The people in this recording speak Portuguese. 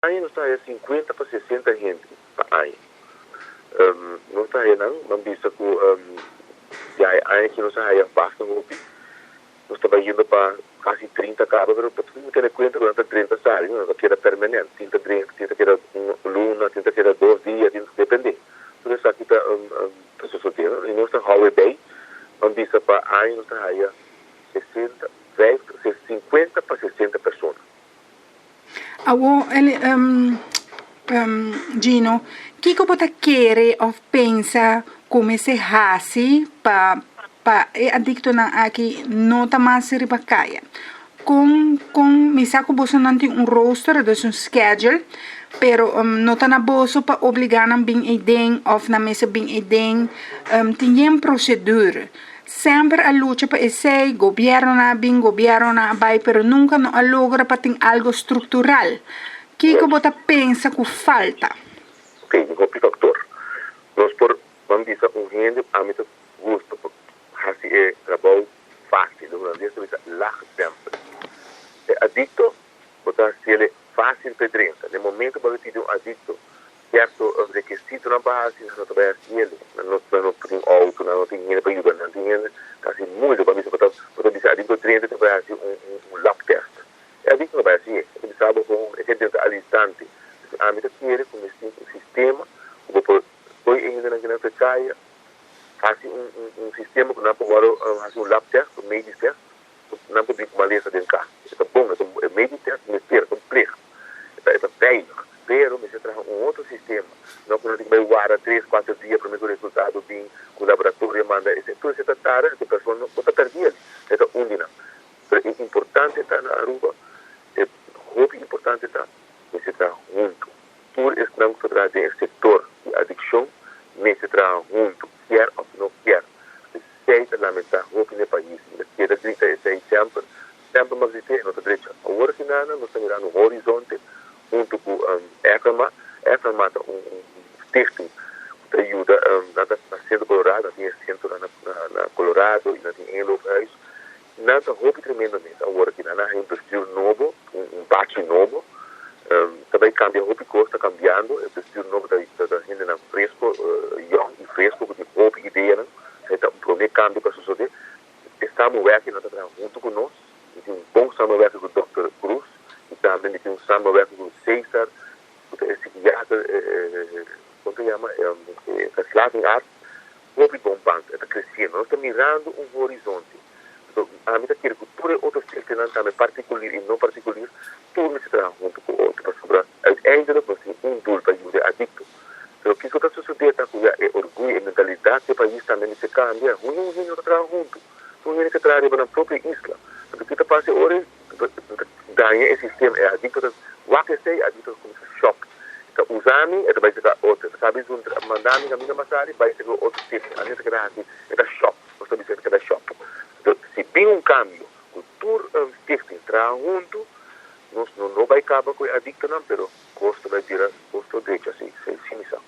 Aí nós está 50 para 60 gente aí. Nós está aí não vista que já aí que nós está aí basta no nós estamos indo para quase 30 carros, mas para tudo ter conta durante 30 salários, não que era permanente, tinta que era luna, tinta que era 2 dias, depende. Tudo isso aqui está sucedendo e nós está Highway Bay, nós vista para aí nós está aí 50 para 60 pessoas. Gino, que você quer ou pensa como se raci para adicto na aqui não tá mais ribacaia. Com me saco bolso não tem roster, dus schedule, pero não tá na bolso para obrigar na bem eden of na mesa bem eden, tem procedura. Sempre a luta para esse governo na vai, pero nunca não a logra para ter algo estrutural. Que você pensa que falta? Ok, um factor. Nós vamos dizer gente a mim gosto assim trabalho fácil, não é isso lá sempre. Adicto, botar se ele fácil pedrenta. No momento que você tem adicto, certo requisito na base, não trabalha ele, não tem auto, não tem dinheiro para ajudar, não tem dinheiro, quase muito para mim, botar dizer adicto 30 trabalha assim lab test. Adicto não vai assim, ele sabe como é que dentro al instante. A mim quer com esse sistema, depois ainda na caia, faz sistema que não pode fazer lab test, meio test, não pode uma lista dentro cá. É bom, é meio test, mas é complexo. É velho, pero você traz outro sistema. Não que não tem que guardar 3, 4 dias para ver o resultado bem, o laboratório manda. Tudo essa tarefa, a pessoa não pode perder. É um dinâmico. É importante estar na Aruba, é muito importante estar, mas se está junto. Por isso não se traz em setor de adicção, mas se traz junto, quer ou não quer. Se lamentar muito no país, quer dizer sempre mas dizer, não está direito. Agora que nada, nós estamos mirando no horizonte, junto com EFMA está texto que ajuda na Centro Colorado, tem centro na Colorado, e tem em locais. Nada roupa tremendamente. Agora que nada é um estilo novo, bate novo, também cambia roupa que está cambiando, o estilo novo da gente na fresco, young e fresco, com roupa ideia, né? Então, o primeiro cambio para suceder, estamos working, nós estamos junto com nós, tem um bom samarbeco com o Dr. Cruz, e também tem um samarbeco com o César, o psiquiatra, como se chama, Slaven Art, roupa bombante, está crescendo. Nós estamos mirando um horizonte. Então, a minha quer que todo outro sistema também particular e não particular, tudo se trabalha junto com o outro para sobrar. Ainda não consigo tool para ajudar adicto. Então, o que está sucedendo é orgulho e mentalidade que o país também se cambia. Um não trabalha junto. Um que trabalha na própria isla. Porque o que está passando hoje, ganha esse sistema, é adicto, o que sei, adicto como choque. Então, usar-me, é vai ser outro. Sabe, mandar-me na minha massagem, vai ser outro sistema. A gente quer assim, é choque. Nós estamos dizendo que é choque. Então, se tem um cambio, cultura texto entrar junto, não vai acabar com o adicto, não, mas o custo vai tirar, custo direito, assim, sem missão.